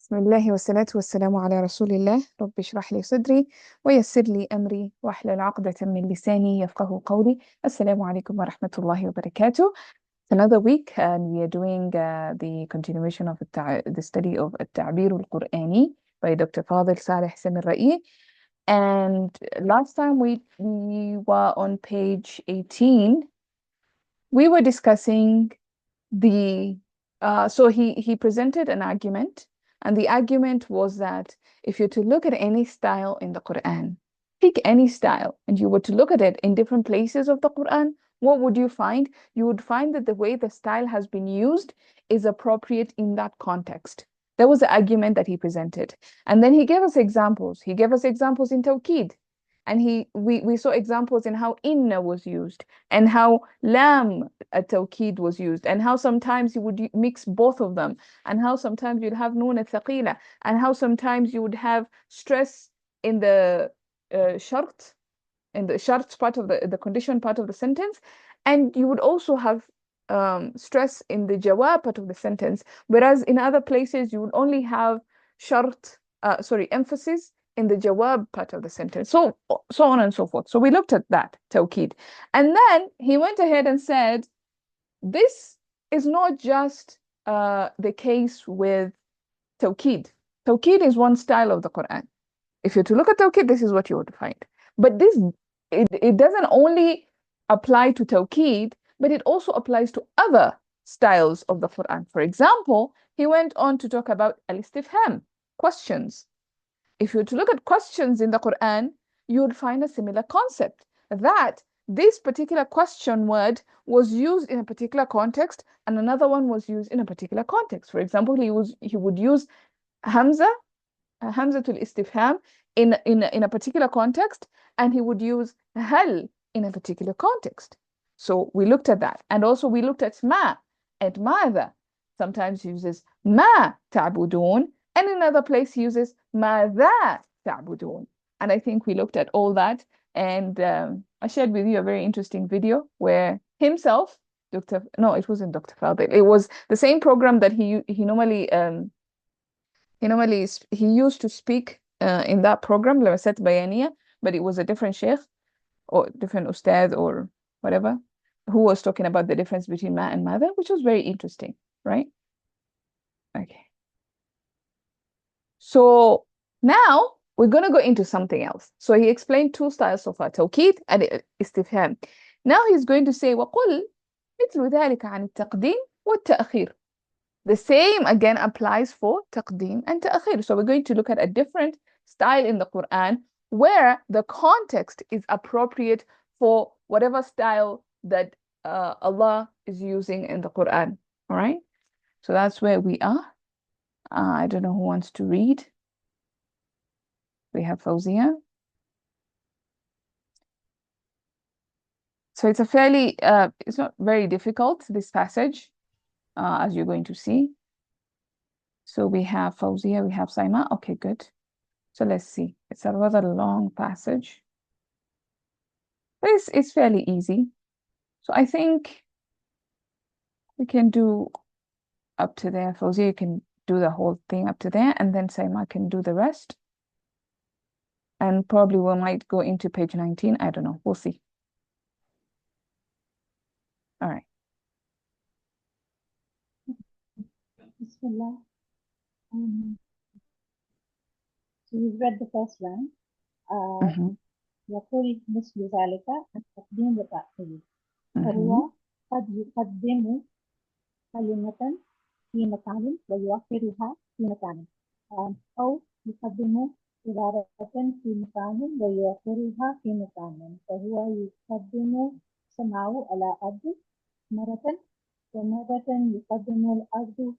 بسم الله والصلاة والسلام على رسول الله. رب اشرح لي صدري ويسر لي أمري واحلل عقدة من لساني يفقه قولي. السلام عليكم ورحمة الله وبركاته. It's another week and we are doing the continuation of the study of التعبير القرآني by Dr. Fadil Saleh Samirra'i. And last time we were on page 18. We were discussing so he presented an argument, and the argument was that if you're to look at any style in the Quran, pick any style, and you were to look at it in different places of the Quran, what would you find? You would find that the way the style has been used is appropriate in that context. That was the argument that he presented. And then he gave us examples. He gave us examples in Tawqid. And we saw examples in how inna was used and how lam at-tawkid was used, and how sometimes you would mix both of them, and how sometimes you'd have noon al-thaqila, and how sometimes you would have stress in the shart, in the shart part of the condition part of the sentence, and you would also have stress in the jawab part of the sentence, whereas in other places you would only have emphasis in the jawab part of the sentence, so on and so forth. So we looked at that tawkid, and then he went ahead and said this is not just the case with tawkid. Tawkid is one style of the Quran. If you're to look at tawkid, this is what you would find. But it doesn't only apply to tawkid, but it also applies to other styles of the Quran. For example, he went on to talk about al-istifham, questions. If you were to look at questions in the Quran, you would find a similar concept, that this particular question word was used in a particular context and another one was used in a particular context. For example, he would use hamzatul istifham in a particular context, and he would use hal in a particular context. So we looked at that, and also we looked at ma and madha. Sometimes he uses ma ta'budun, and in another place he uses ماذا تعبدون. And I think we looked at all that, and I shared with you a very interesting video where himself, it wasn't Dr. Fadil, it was the same program that he normally he used to speak in that program, Lamaset Bayaniya, but it was a different sheikh or different ustad or whatever who was talking about the difference between ma and mother, which was very interesting, right? Okay. So now we're going to go into something else. So he explained two styles so far, tawkid and istifham. Now he's going to say وَقُلْ مِثْلُ ذَلِكَ عَنِ التَّقْدِيمِ وَالتَّأْخِيرِ. The same again applies for taqdeem and ta'khir. So we're going to look at a different style in the Quran where the context is appropriate for whatever style that Allah is using in the Quran. All right? So that's where we are. I don't know who wants to read. We have Fawzia. So it's a fairly, it's not very difficult, this passage, as you're going to see. So we have Fawzia, we have Saima. Okay, good. So let's see. It's a rather long passage. But it's fairly easy. So I think we can do up to there. Fawzia, you can do the whole thing up to there, and then Saima can do the rest. And probably we might go into page 19. I don't know. We'll see. All right. Bismillah. So you've read the first line. يقول مثل ذلك التقديم والتأخير فهو قد يقدم كلمة في مكان ويؤخرها في مكان أو يقدم عبارة في مكان ويؤخرها في مكان فهو يقدم سماء على أرض مرة ومرة يقدم الأرض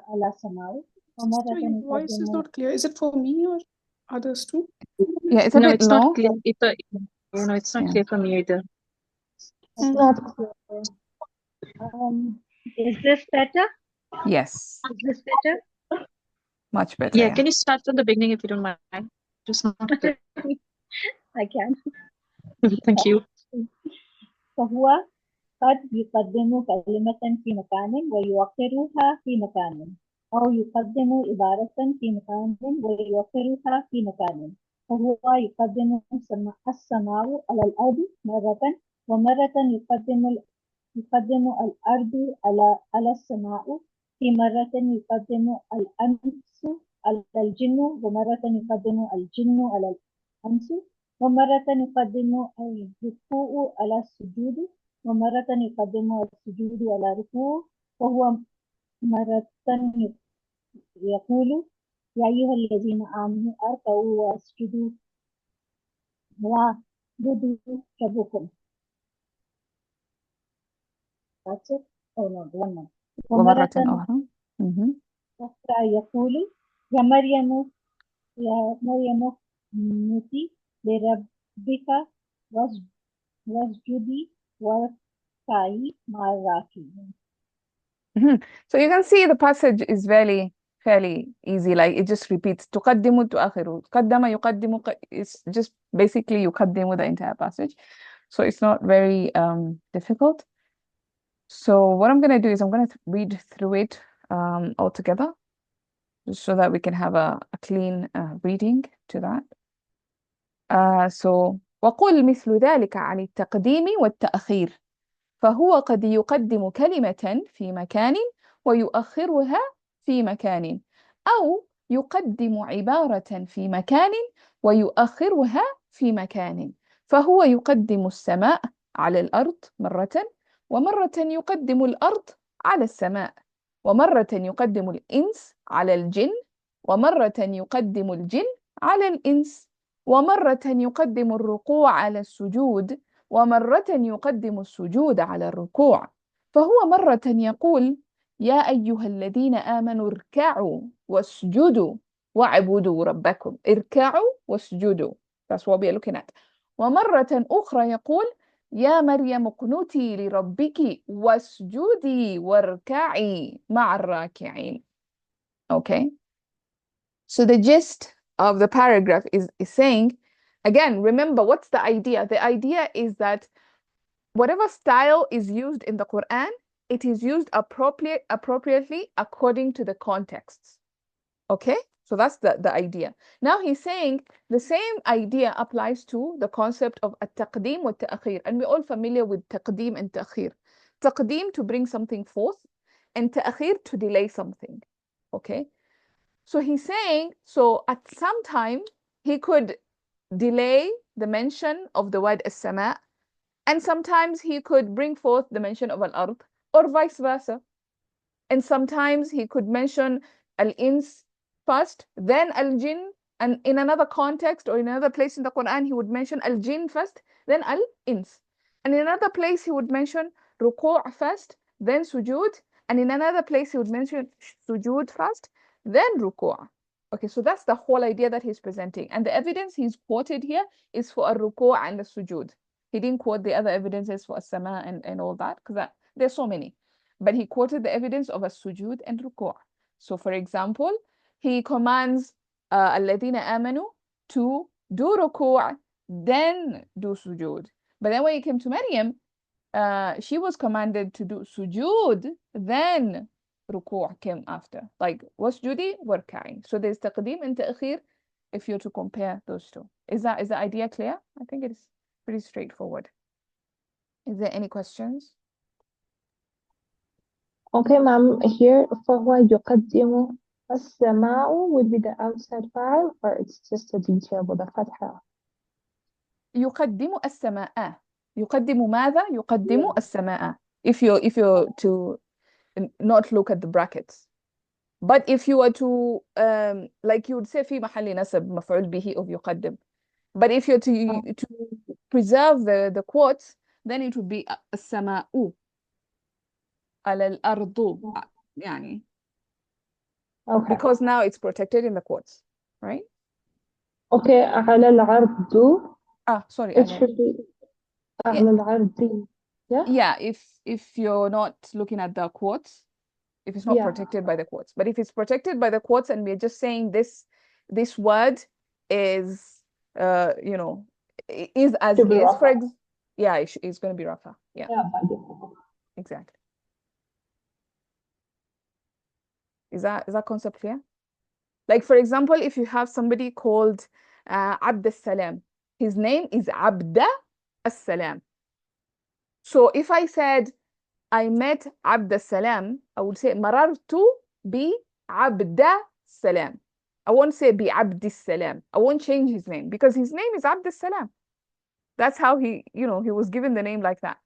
على سماء. So your voice is not clear. Is it for me or others too? Yeah, it's a bit it's low. not clear. It's not clear for me either. It's not clear. Is this better? Yes. Is this better? Much better. Yeah, can you start from the beginning if you don't mind? Just not clear. I can. Thank you. فهو قد يقدم كلمة في مكان ويؤخرها في مكان أو يقدم عبارة في مكان ويؤخرها في مكان، فهو يقدم السماء على الأرض مرة، ومرة يقدم الأرض على السماء، في مرة يقدم الأنس على الجن، ومرة يقدم الجن على الأنس، ومرة يقدم الركوع على السجود، ومرة يقدم السجود على الركوع، وهو مرة يقول يا أيها الذين آمنوا اركعوا واسجدوا واعبدوا ربكم. That's it. Oh no, one more. ومرة ومرة أخرى. مهم. أخرى يقول يا مريم اقنتي لربك واسجدي واركعي مع الراكعين. Mhm. So you can see the passage is fairly easy. Like it just repeats. تقدم تؤخر. قدم يقدم. It's just basically يقدم the entire passage. So it's not very difficult. So what I'm going to do is I'm going to read through it all together, just so that we can have a clean reading to that. So وقل مثل ذلك عن التقديم والتأخير، فهو قد يقدم كلمة في مكان ويؤخرها في مكان، أو يقدم عبارة في مكان ويؤخرها في مكان، فهو يقدم السماء على الأرض مرة، ومرة يقدم الأرض على السماء، ومرة يقدم الإنس على الجن، ومرة يقدم الجن على الإنس، ومرة يقدم الركوع على السجود، ومرة يقدم السجود على الركوع، فهو مرة يقول يا أيها الذين آمنوا اركعوا واسجدوا واعبدوا ربكم. اركعوا واسجدوا. That's what we are looking at. ومرة أخرى يقول يا مريم اقنتي لربك واسجدي واركعي مع الراكعين. Okay. So the gist of the paragraph is saying, again, remember what's the idea? The idea is that whatever style is used in the Quran, it is used appropriately according to the contexts. Okay? So that's the idea. Now he's saying the same idea applies to the concept of at-taqdeem wa ta'khir. And we're all familiar with taqdeem and ta'khir. Taqdeem to bring something forth, and ta'khir to delay something. Okay? So he's saying, so at some time, he could delay the mention of the word as-sama', and sometimes he could bring forth the mention of al-ard, or vice versa. And sometimes he could mention al-ins first, then al-jinn, and in another context or in another place in the Quran, he would mention al-jinn first, then al-ins. And in another place, he would mention ruku' first, then sujood, and in another place, he would mention sujood first, then ruku'. Okay, so that's the whole idea that he's presenting. And the evidence he's quoted here is for a ruku' and a sujood. He didn't quote the other evidences for as-sama and all that, because there's so many. But he quoted the evidence of a sujood and ruku'. So for example, he commands الذين آمنوا to do ruku' then do sujood. But then when it came to Maryam, she was commanded to do sujood, then ruku' came after. Like wasjudi warka'i. So there's taqdeem and ta'khir if you're to compare those two. Is the idea clear? I think it is pretty straightforward. Is there any questions? Okay, ma'am, here فهو يقدم السماء will be the outside file, or it's just a detail with a fatha? يقدم السماء. يقدم ماذا؟ يقدم السماء. If you're to not look at the brackets. But if you were to like you would say في محل نسب مفعول به of يقدم. But if you're to preserve the quotes, then it would be السماء على الأرض يعني. Okay. Because now it's protected in the quotes, right? Okay, على العرض. Sorry. It should be على العرض. Yeah? Yeah, if you're not looking at the quotes, if it's not protected by the quotes. But if it's protected by the quotes and we're just saying this word is is as is, for example, yeah, it's going to be rafa. Yeah. Yeah, Exactly. Is that concept clear? Like, for example, if you have somebody called Abd as-Salam, his name is Abda as-Salam. So if I said I met Abd as-Salam, I would say marartu bi Abda Salam. I won't say bi Abd as-Salam. I won't change his name because his name is Abd as-Salam. That's how he was given the name like that.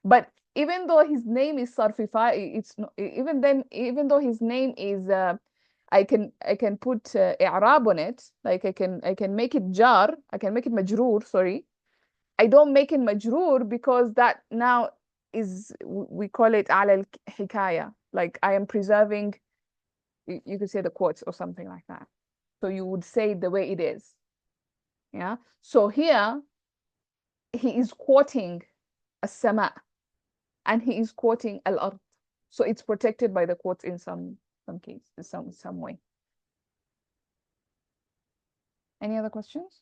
But even though his name is sarfifa, it's not, even though his name is I can put i'rab on it, like I can make it jar, I can make it majroor, sorry. I don't make it majroor because that now is, we call it ala al-hikaya, like I am preserving, you could say the quotes or something like that. So you would say it the way it is. Yeah. So here he is quoting as-sama and he is quoting al-ard. So it's protected by the quotes in some case, some way. Any other questions?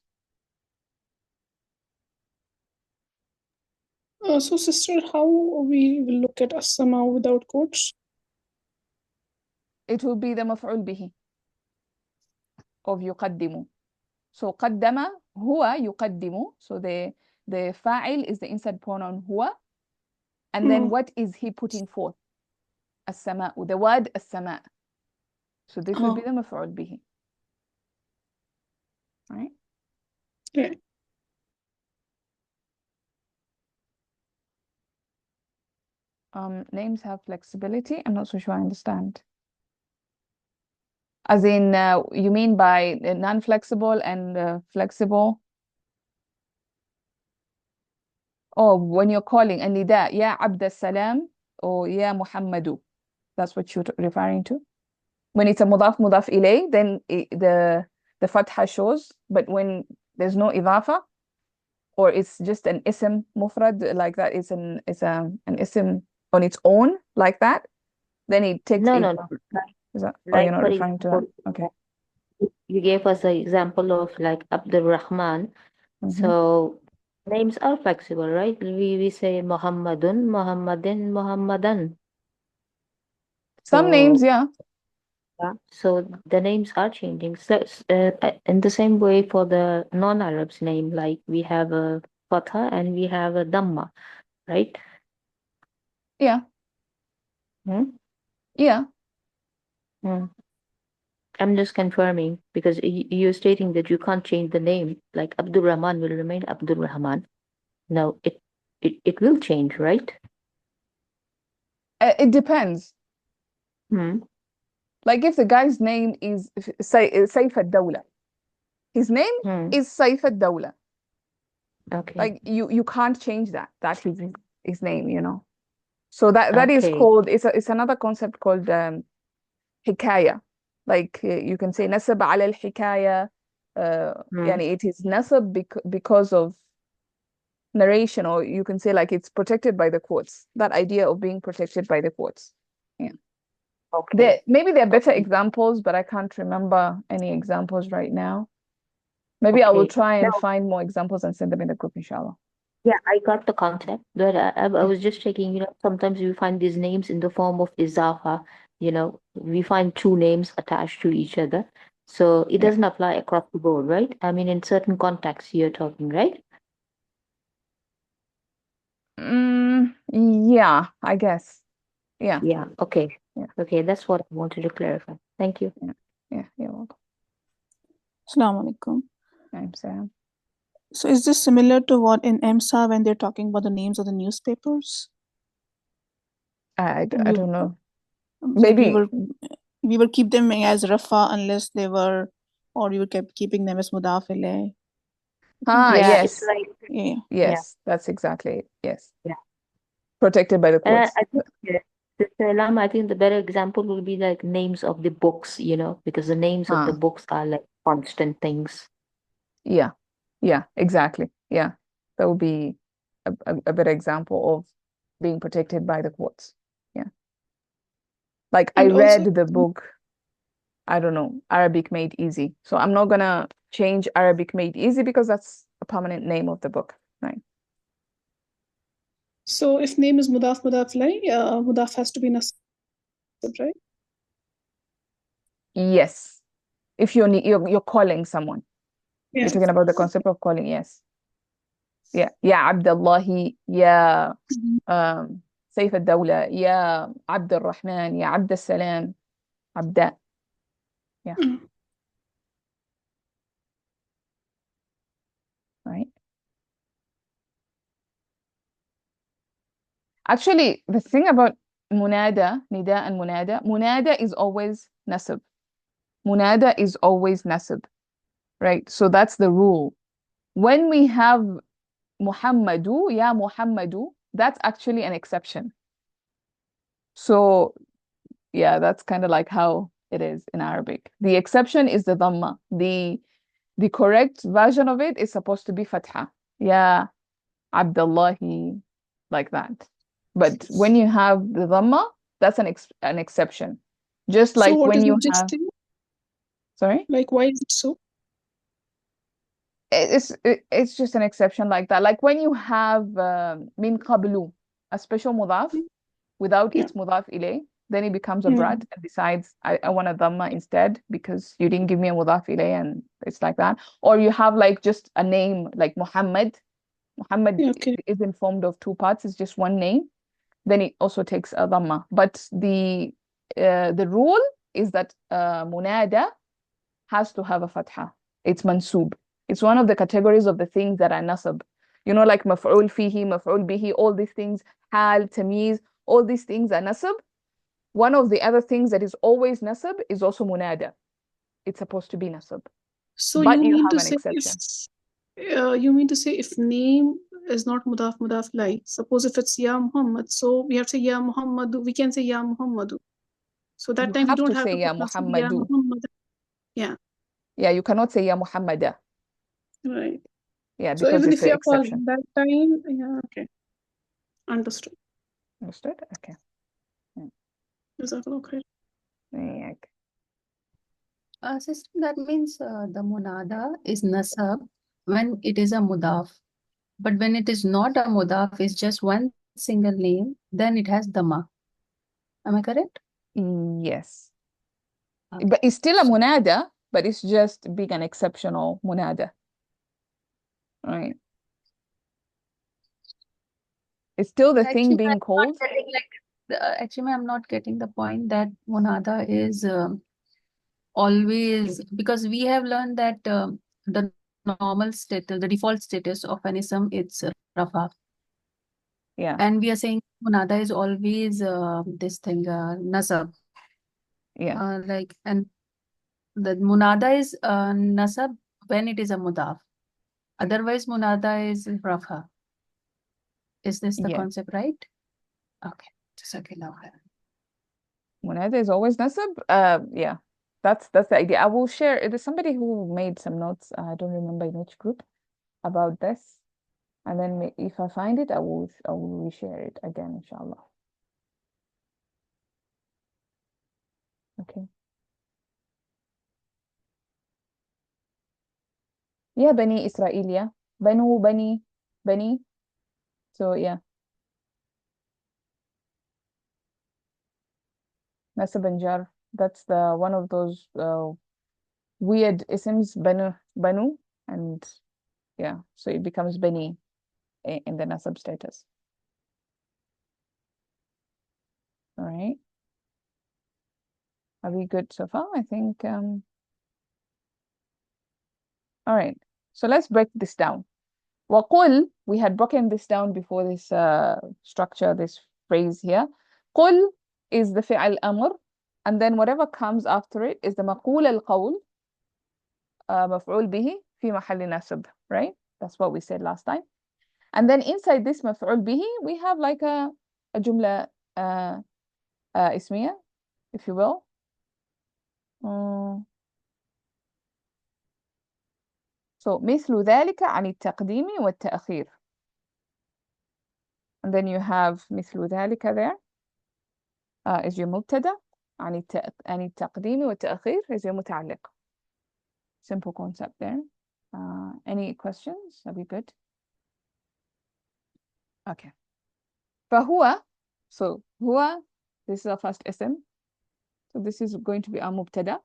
So sister, how we will look at as-sama without quotes? It will be the maf'ul bihi of yuqaddimu. So qaddama huwa yuqaddimu. So the fa'il is the inside pronoun huwa. And then what is he putting forth? As-sama, the word as-sama. So this will be the maf'ul bihi. Right? Yeah. Names have flexibility. I'm not so sure I understand. As in, you mean by non-flexible and flexible? Oh, when you're calling nida, ya Abd as-Salam or ya Muhammadu. That's what you're referring to. When it's a mudaf ilay, then the fatha shows. But when there's no idafa, or it's just an ism mufrad like that, it's an ism on its own like that, then it takes No, a, no, no. is that, oh, Like you're not for referring to that? example, Okay. you gave us the example of like Abdul Rahman. So names are flexible, right? We say Muhammadun, Muhammadin, Muhammadan. Some names, yeah. Yeah, so the names are changing. So in the same way for the non-Arabs name, like we have a Fatha and we have a Dhamma, right? Yeah. Hmm? Yeah. Hmm. I'm just confirming because you're stating that you can't change the name. Like Abdul Rahman will remain Abdul Rahman. No, it will change, right? It depends. Hmm. Like if the guy's name is Saif ad-Dawla, his name is Saif ad-Dawla. Okay. Like you can't change that. That's his name, you know. So that is called, it's another concept called hikaya. Like you can say nasab ala al-hikaya. Yani it is nasab because of narration, or you can say like it's protected by the quotes. That idea of being protected by the quotes. Yeah. Okay. Maybe there are better examples, but I can't remember any examples right now. Maybe I will try and find more examples and send them in the group, inshallah. Yeah, I got the concept, but I was just checking, sometimes we find these names in the form of izafa, we find two names attached to each other. So it doesn't apply across the board, right? I mean, in certain contexts you're talking, right? Yeah, I guess. Yeah. Yeah, okay. Yeah. Okay, that's what I wanted to clarify. Thank you. Yeah, you're welcome. Assalamu alaikum. I'm Sam. So is this similar to what in EMSA when they're talking about the names of the newspapers? I don't know. Like Maybe we will keep them as Rafa unless they were, or we kept keeping them as Mudaf ilayh. Yeah, yes. it's like Yes, that's exactly it. Yes. Yeah. Protected by the quotes. I think I think the better example will be like names of the books, because the names of the books are like constant things. Yeah, exactly. Yeah, that would be a better example of being protected by the quotes. Yeah. Like I read the book, I don't know, Arabic Made Easy. So I'm not gonna change Arabic Made Easy because that's a permanent name of the book, right? So if name is mudaf ilayh, mudaf has to be nasab, right? Yes. If you're calling someone. You're Yes. talking about the concept of calling, yes. Yeah. يا عبد الله يا سيف الدولة يا عبد الرحمن يا عبد السلام عبداء. Yeah. Right. Actually, the thing about munada, nida and munada is always nasab. Munada is always nasab. Right? So that's the rule. When we have Muhammadu, ya Muhammadu, that's actually an exception. So yeah, that's kind of like how it is in Arabic. The exception is the dhamma. The correct version of it is supposed to be fatha. Ya Abdullahi, like that. But when you have the dhamma, that's an exception. Just like So what when is you the have, thing? sorry? Like, why is it so? It's just an exception like that. Like when you have min qablu, a special mudaf, without Yeah. its mudaf ilay, then it becomes a Mm. brat and decides I want a dhamma instead because you didn't give me a mudaf ilay, and it's like that. Or you have like just a name like Muhammad. Muhammad Yeah, okay. isn't formed of two parts, it's just one name. Then it also takes a dhamma. But the rule is that munada has to have a fatha. It's mansub. It's one of the categories of the things that are nasab. You know, like maf'ul fihi, maf'ul bihi, all these things, hal, tamiz, all these things are nasab. One of the other things that is always nasab is also munada. It's supposed to be nasab. So But you you mean have to an say exception. if name is not mudaf like, suppose if it's Ya Muhammad, so we have to say Ya Muhammadu, we can say Ya Muhammadu. So that You time we have don't to have say to Ya put nasab, Ya Muhammadu. Muhammad. Yeah, Yeah, you cannot say Ya Muhammada. right. Yeah, So because even it's if an you are called exception. that time, yeah, okay. Understood. Understood? Okay. Jazakallah khair. Yeah. Sister, that means the munada is nasab when it is a mudaf. But when it is not a mudaf, it's just one single name, then it has dhamma. Am I correct? Yes. Okay. But it's still a munada, but it's just being an exceptional munada. Right. It's still the thing being called. Actually, I'm not getting the point that munada is always, because we have learned that the normal status, the default status of an ism, it's rafa. Yeah. And we are saying munada is always this thing, nasab. Yeah. And the munada is nasab when it is a mudaf. Otherwise, munada is rafa. Is this the Yeah. concept, right? Okay. Jazakallah khair. Munada is always nasab. Yeah. That's the idea. I will share. There's somebody who made some notes. I don't remember in which group about this. And then if I find it, I will reshare it again, inshallah. Okay. Yeah, Bani Israelia. Banu, Bani. So yeah. Nasab and Jar. That's the one of those weird isms, Banu, and yeah, so it becomes Bani in the Nasab status. All right. Are we good so far? I think all right. So let's break this down. وَقُلْ, we had broken this down before this structure, this phrase here. قُلْ is the fi'al amr, and then whatever comes after it is the مقول القول, مفعول به في محل نصب, right? That's what we said last time. And then inside this مفعول به, we have like a جملة اسمية, if you will. So مثل ذلك عن التقديم والتأخير. And then you have مثل ذلك there is your مبتدأ, عن التقديم والتأخير is your متعلق. Simple concept there. Any questions? Are we good? Okay. فهو, so هو, this is our first ism. So this is going to be our مبتدأ.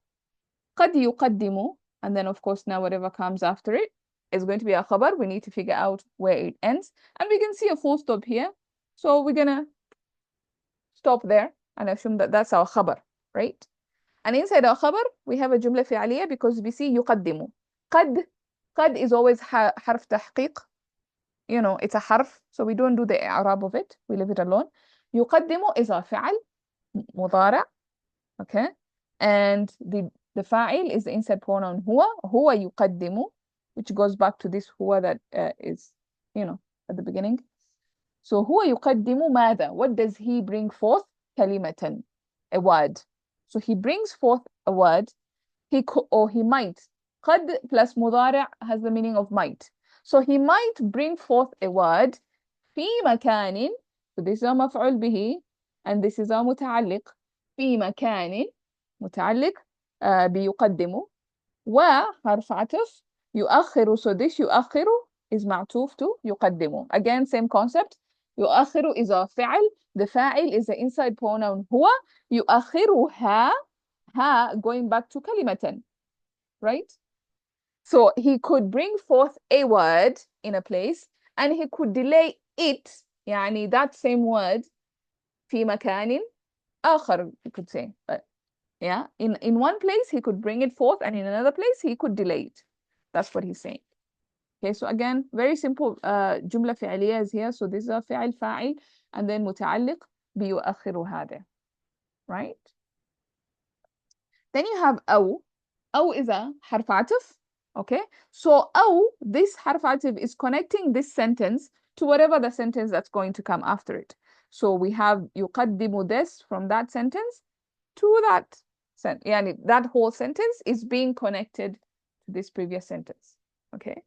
قد يقدم, and then of course now whatever comes after it is going to be a khabar. We need to figure out where it ends, and we can see a full stop here, so we're gonna stop there and assume that that's our khabar, right? And inside our khabar we have a jumla fi'aliyah because we see يقدم. قد is always حرف تحقيق, you know, it's a harf, so we don't do the i'rab of it, we leave it alone. يقدم is our فعل مضارع, okay, and the fa'il is the inside pronoun هو يقدم, which goes back to this هو that is, you know, at the beginning. So هو يقدم ماذا? What does he bring forth? كلمة, a word. So he brings forth a word. He could, or he might. قد plus مضارع has the meaning of might. So he might bring forth a word في مكان. So this is a مفعول به, and this is a متعلق. في مكان متعلق بيقدم, وحرف عطف يؤخر. So this يؤخر is معطوف to يقدم. Again, same concept. يؤخر is a فعل. The فاعل is the inside pronoun هو. يؤخرها, going back to كلمة, right? So he could bring forth a word in a place, and he could delay it, يعني that same word في مكان آخر, you could say. But yeah, in one place he could bring it forth, and in another place he could delay it. That's what he's saying. Okay, so again, very simple جملة فعلية is here. So this is a فعل فاعل, and then متعلق بيؤخر هذا, right? Then you have أو. أو is a حرف عطف. Okay, so أو, this حرف عطف is connecting this sentence to whatever the sentence that's going to come after it. So we have يقدم this from that sentence to that sentence. يعني that whole sentence is being connected to this previous sentence. Okay,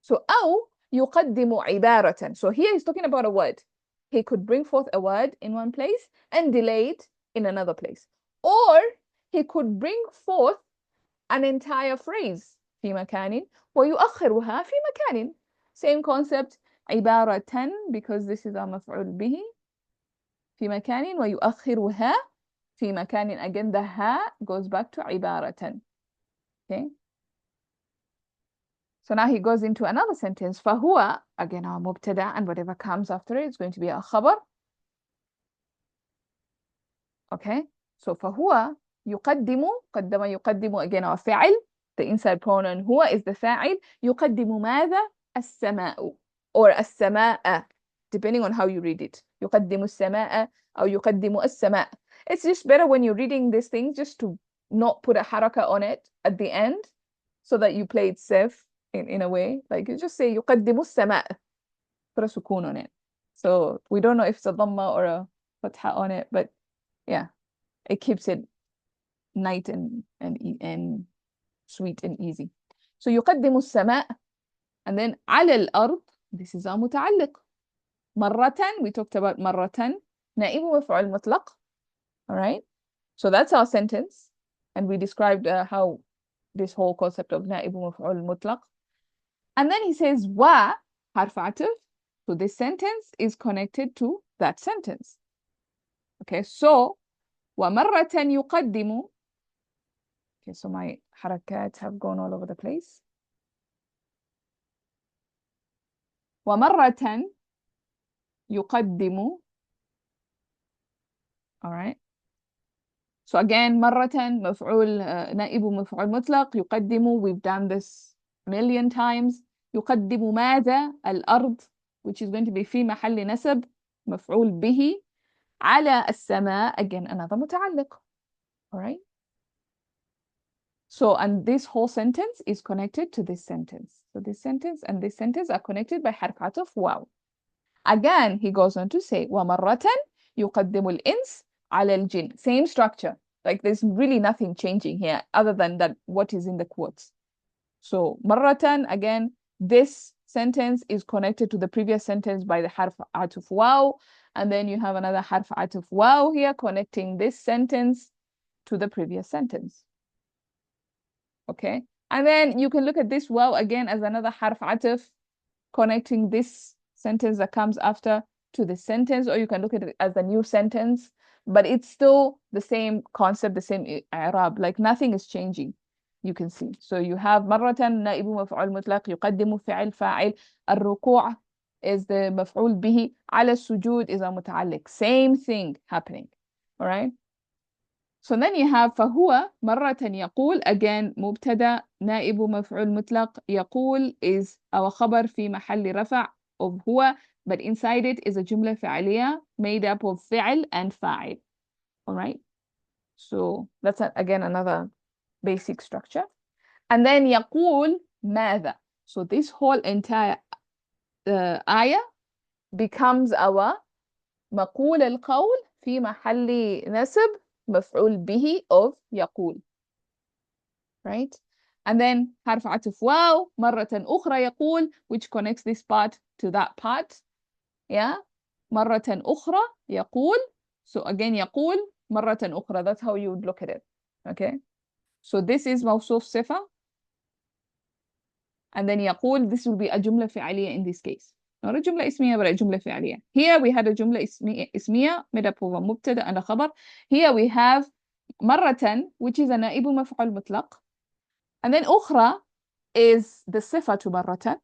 so أو يقدم عبارة. So here he's talking about a word. He could bring forth a word in one place and delay it in another place. Or he could bring forth an entire phrase في مكان ويؤخرها في مكان. Same concept, عبارة, because this is a مفعول به, في مكان ويؤخرها في مكان. Again, the ها goes back to عبارة. Okay, so now he goes into another sentence. فهو, again our مبتدأ, and whatever comes after it is going to be a خبر. Okay, so فهو يقدم, قدم يقدم, again our فعل, the inside pronoun هو is the فاعل. يقدم ماذا? السماء, or السماء, depending on how you read it. يقدم السماء أو يقدم السماء. It's just better when you're reading these things just to not put a haraka on it at the end, so that you play it safe in a way. Like you just say يقدم السماء, put a sukun on it. So we don't know if it's a dhamma or a fatha on it, but yeah, it keeps it nice and sweet and easy. So يقدم السماء, and then على الأرض, this is a متعلق. مرة, we talked about مرة, نائب مفعول مطلق. All right, so that's our sentence, and we described how this whole concept of نائب مفعول مطلق. And then he says و حرف عطف. So this sentence is connected to that sentence. Okay, so ومرة يقدم. Okay, so my حركات have gone all over the place. ومرة يقدم. All right, so again مرة مفعول نائب مفعول مطلق. يقدم, we've done this a million times. يقدم ماذا؟ الأرض, which is going to be في محل نسب مفعول به. على السماء, again another متعلق. All right, so and this whole sentence is connected to this sentence. So this sentence and this sentence are connected by حرف عطف واو. Again he goes on to say ومرة يقدم الإنس على الجن. Same structure, like there's really nothing changing here other than that what is in the quotes. So مرة, again this sentence is connected to the previous sentence by the حرف عطف واو, and then you have another حرف عطف واو here connecting this sentence to the previous sentence. Okay, and then you can look at this واو again as another حرف عطف connecting this sentence that comes after to this sentence, or you can look at it as a new sentence. but it's still the same concept, the same i'rab, like nothing is changing. You can see. So you have مرة نائب مفعول مطلق يقدم فعل فاعل. الركوع is the مفعول به. على السجود is a متعلق. Same thing happening. All right. So then you have فهو مرة يقول, again مبتدا نائب مفعول مطلق. يقول is our خبر في محل رفع of هو, but inside it is a جملة فعلية made up of فعل and فاعل. All right. So that's again another basic structure. And then يقول ماذا. So this whole entire ayah becomes our مقول القول في محل نسب مفعول به of يقول. Right? And then حرف عطف واو مرة أخرى يقول, which connects this part to that part. Yeah? مرة أخرى يقول. So again يقول مرة أخرى. That's how you would look at it. Okay? So this is موصوف صفة. And then يقول, this will be a جملة فعلية in this case. Not a جملة اسمية, but a جملة فعلية. Here we had a جملة اسمية made up of a مبتدأ and a خبر. Here we have مرة, which is a نائب مفعول مطلق. And then أخرى is the صفة مرة.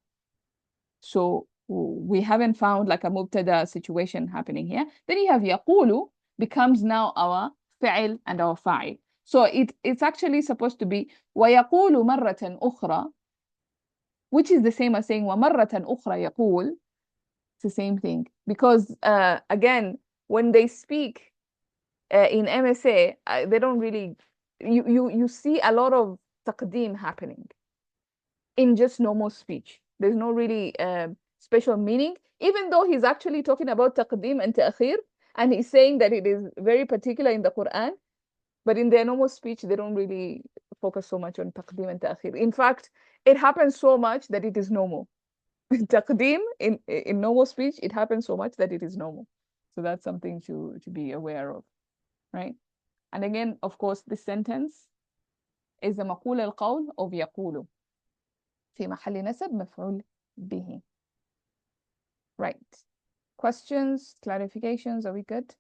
So we haven't found like a مبتدأ situation happening here. Then you have يقول becomes now our فعل and our فاعل. So it's actually supposed to be ويقول مرة أخرى, which is the same as saying ومرة أخرى يقول. It's the same thing. Because again, when they speak in MSA, they don't really, you see a lot of تقديم happening in just normal speech. There's no really special meaning, even though he's actually talking about تقديم and تأخير, and he's saying that it is very particular in the Quran, but in their normal speech, they don't really focus so much on تقديم and تأخير. In fact, it happens so much that it is normal. تقديم in normal speech, it happens so much that it is normal. So that's something to be aware of, right? And again, of course, this sentence is the مقول القول of يقول في محل نسب مفعول به. Right. Questions, clarifications, are we good?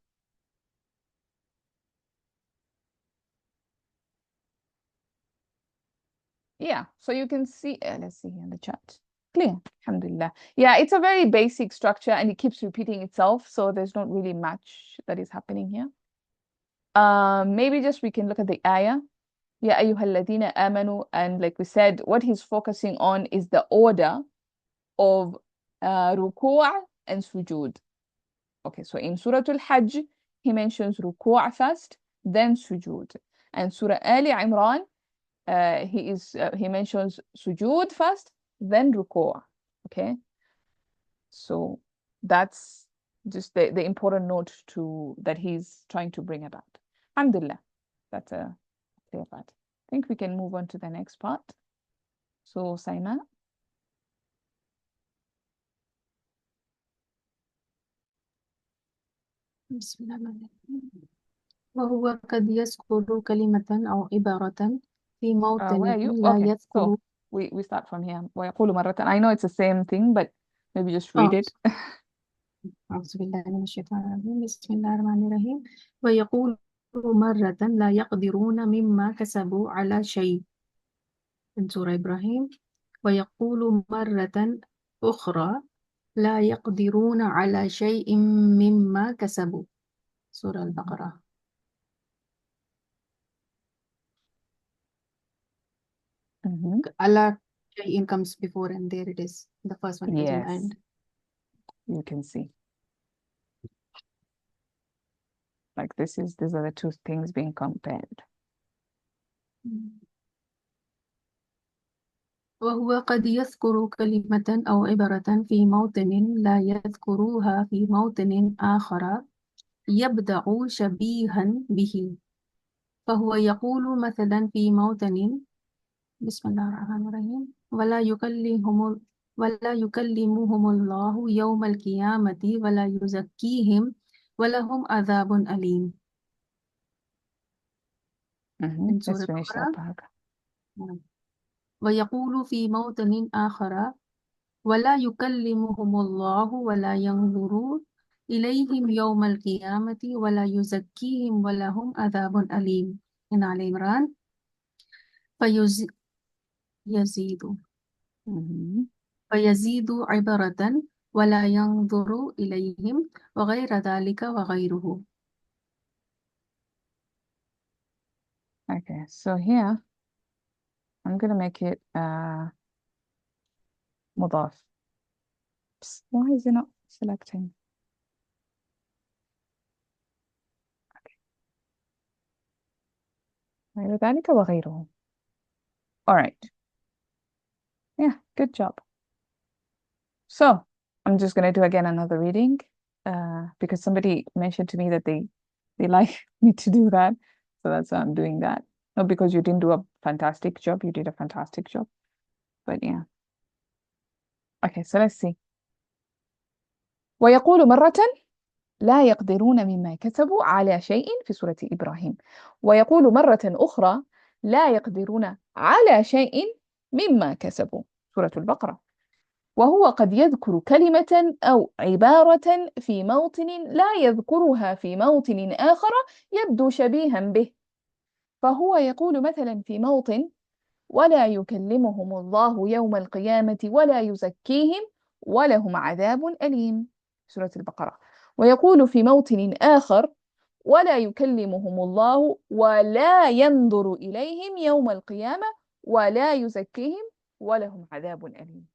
Yeah, so you can see, let's see here in the chat. Clear, alhamdulillah. Yeah, it's a very basic structure and it keeps repeating itself, so there's not really much that is happening here. Maybe just we can look at the ayah. Ya ayyuhalladhina amanu, and like we said, what he's focusing on is the order of ruku' and sujood. Okay, so in Surah Al-Hajj, he mentions ruku' first, then sujood. And Surah Ali Imran, he mentions sujood first, then ruku'. Okay, so that's just the important note that he's trying to bring about. Alhamdulillah, that's a clear part. I think we can move on to the next part. So Saima. بسم الله الرحمن الرحيم. وهو قد يذكر كلمة أو عبارة في موطن Where are you? لا Okay, يذكر. so we start from here. ويقول مرة. I know it's the same thing, but maybe just read it. أعوذ بالله من الشيطان الرجيم. بسم الله الرحمن الرحيم. ويقول مرة لا يقدرون مما كسبوا على شيء. من سورة إبراهيم. ويقول مرة أخرى لا يقدرون على شيء مما كسبوا. سورة البقرة. على شيء comes before and there it is. The first one is in the Yes, end. you can see. Like these are the two things being compared. وهو قد يذكر كلمة أو عبارة في موطن لا يذكرها في موطن آخر يبدأ شبيها به. فهو يقول مثلا في موطن بسم الله الرحمن الرحيم ولا يكلمهم الله يوم القيامة ولا يزكيهم ولهم عذاب أليم. من Let's سورة finish that البقرة. paragraph. ويقول في موطن آخر ولا يكلمهم الله ولا ينظر إليهم يوم القيامة ولا يزكيهم ولهم عذاب أليم. In Al Imran, يزيد فيزيد عبرة ولا ينظر إليهم وغير ذلك وغيره. Okay, so here I'm gonna make it مضاف. Why is it not selecting? غير ذلك وغيره. All right. Yeah, good job. So I'm just gonna do again another reading because somebody mentioned to me that they like me to do that. So that's why I'm doing that. Not because you didn't do a fantastic job, you did a fantastic job. But yeah. Okay, so let's see. ويقول مرة لا يقدرون مما كسبوا على شيء في سورة إبراهيم. ويقول مرة أخرى لا يقدرون على شيء مما كسبوا سورة البقرة. وهو قد يذكر كلمة أو عبارة في موطن لا يذكرها في موطن آخر يبدو شبيها به. فهو يقول مثلا في موطن ولا يكلمهم الله يوم القيامة ولا يزكيهم ولهم عذاب أليم سورة البقرة. ويقول في موطن آخر ولا يكلمهم الله ولا ينظر إليهم يوم القيامة ولا يزكيهم ولهم عذاب أليم.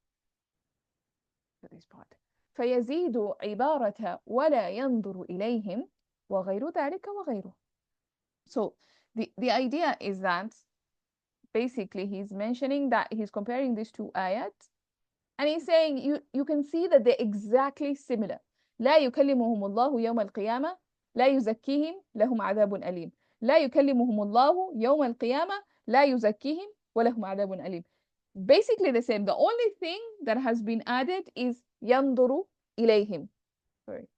فيزيد عبارة ولا ينظر إليهم وغير ذلك وغيره. So the idea is that basically he's mentioning that he's comparing these two ayat and he's saying you can see that they're exactly similar. لا يكلمهم الله يوم القيامة لا يزكيهم لهم عذاب أليم. لا يكلمهم الله يوم القيامة لا يزكيهم ولهم عذاب أليم. Basically the same. The only thing that has been added is ينظر إليهم. Sorry.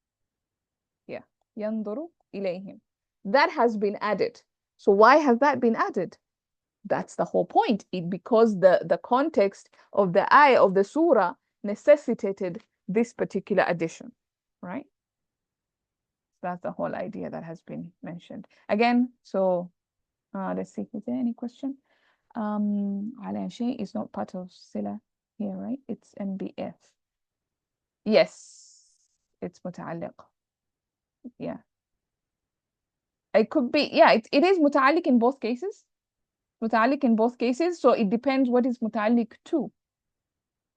Yeah. ينظر إليهم. That has been added. So why has that been added? That's the whole point. Because the context of the ayah of the surah necessitated this particular addition, right? That's the whole idea that has been mentioned. Again, so let's see, is there any question? على شيء is not part of sila here, right? It's MBF. Yes, it's متعلق. Yeah. It could be, yeah, it is متعلق in both cases. متعلق in both cases, so it depends what is متعلق to.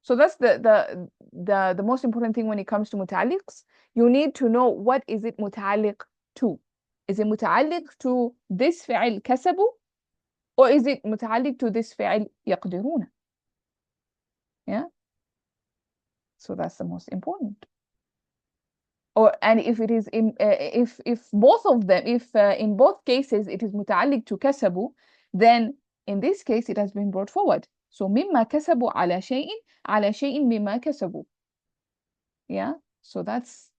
So that's the most important thing when it comes to متعلقs. You need to know what is it متعلق to. Is it متعلق to this فعل كسبوا or is it متعلق to this فعل يقدرون? Yeah. So that's the most important. And if it is in if both of them, if in both cases it is متعلق to كسبوا, then in this case it has been brought forward. So مما كسبوا على شيء مما كسبوا. Yeah. So that's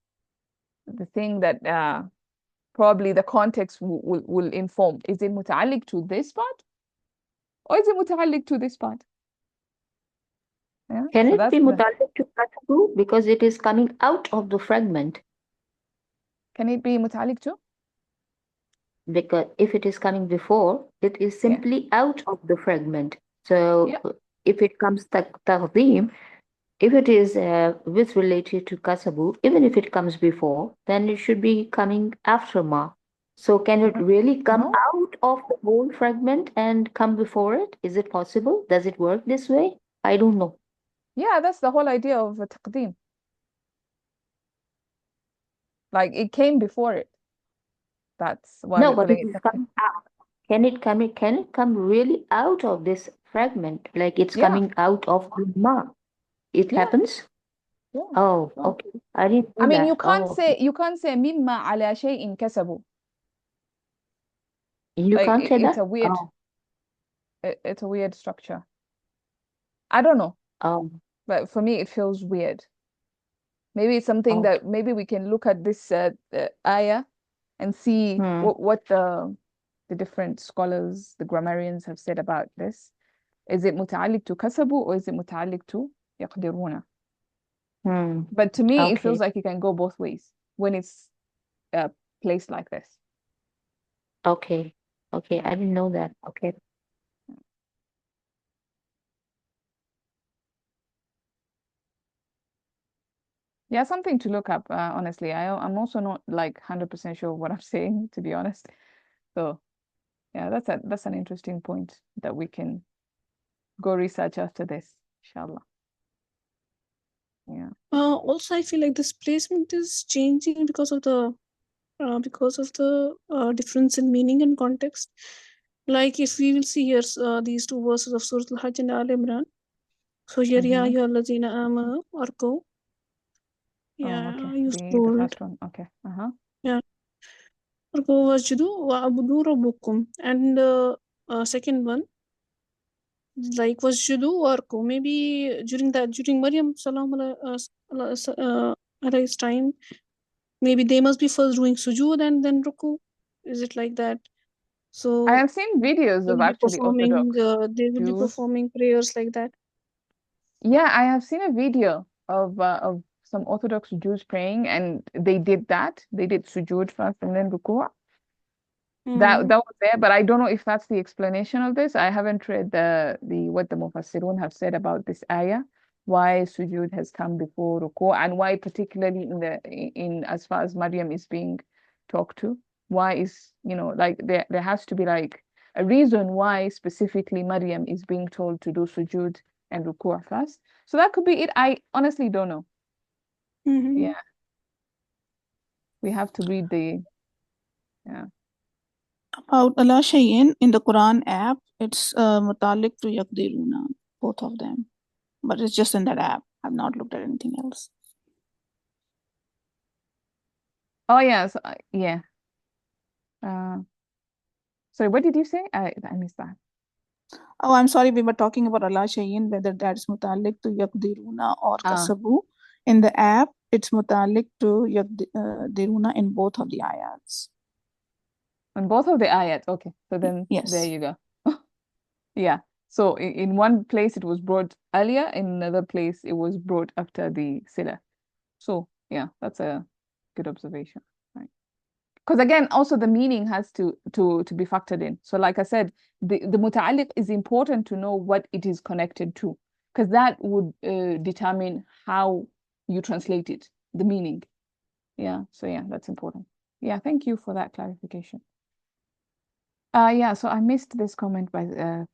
the thing that probably the context will inform. Is it متعلق to this part or is it متعلق to this part? Yeah. Can So it that's be متعلق to كسبوا because it is coming out of the fragment? Can it be متعلق to? Because if it is coming before, it is simply out of the fragment. So Yeah. if it comes taqdeem, if it is with related to kasabu, even if it comes before, then it should be coming after ma. So can it really come No. out of the whole fragment and come before it? Is it possible? Does it work this way? I don't know. Yeah, that's the whole idea of a taqdeem. Like it came before it. That's why No, we're but it calling is it taqdeem. coming out. Can it come really out of this fragment? Like it's Yeah. coming out of the ma. It Yeah. happens? Yeah. Oh, Yeah. okay. I didn't know I mean, that. you can't Oh, say مما على شيء كسبوا. you Like can't say it's that? a weird, Oh, it's a weird structure. I don't know, oh, but for me it feels weird. Maybe it's something okay. that maybe we can look at this ayah and see Hmm. what the different scholars, the grammarians have said about this. Is it متعلق to كسبوا or is it متعلق to يقدرون? Hmm. But to me, it Okay. feels like it can go both ways. when it's placed like this. Okay. Okay. Yeah. I didn't know that. Okay. Yeah, something to look up, honestly. I'm also not like 100% sure what I'm saying, to be honest. So yeah, that's an interesting point that we can go research after this, inshallah. Yeah. Also, I feel like this placement is changing because of the difference in meaning and context. Like if we will see here these two verses of Surah Al-Hajj and Al Imran. So here, ya Mhm. ayyuhallazina amanu arku. Oh, Yeah, okay. you The told. first one. Okay. Uh-huh. Arku wasjudu wa abudu rabbukum. And second one, like wasjudu or arku. Maybe during Maryam salam alayhi's time, maybe they must be first doing sujood and then ruku. Is it like that? I So have seen videos they of will be actually performing. Orthodox They will be Jews. performing prayers like that. Yeah, I have seen a video of some Orthodox Jews praying, and they did that. They did sujood first and then ruku'. That was there, but I don't know if that's the explanation of this. I haven't read the what the Mufassirun have said about this ayah, why sujood has come before ruku', and why particularly in as far as Maryam is being talked to, why is, like there has to be like a reason why specifically Maryam is being told to do sujood and ruku' first. So that could be it. I honestly don't know. Yeah. We have to read yeah. About Allah Shayin in the Quran app, it's Mutalik to Yaqdiruna, both of them. But it's just in that app. I've not looked at anything else. Oh yes, yeah. Sorry, what did you say? I missed that. Oh, I'm sorry, we were talking about Allah Shayin, whether that's Mutalik to Yaqdiruna or Kasabu. In the app, it's Mutalik to Yaqdiruna in both of the ayats. On both of the ayat. Okay, so then Yes. there you go. Yeah. So in one place it was brought earlier, in another place it was brought after the sila. So yeah, that's a good observation. Right. Because again, also the meaning has to be factored in. So like I said, the muta'alliq is important to know what it is connected to, because that would determine how you translate it, the meaning. Yeah. So yeah, that's important. Yeah, thank you for that clarification. Yeah, so I missed this comment by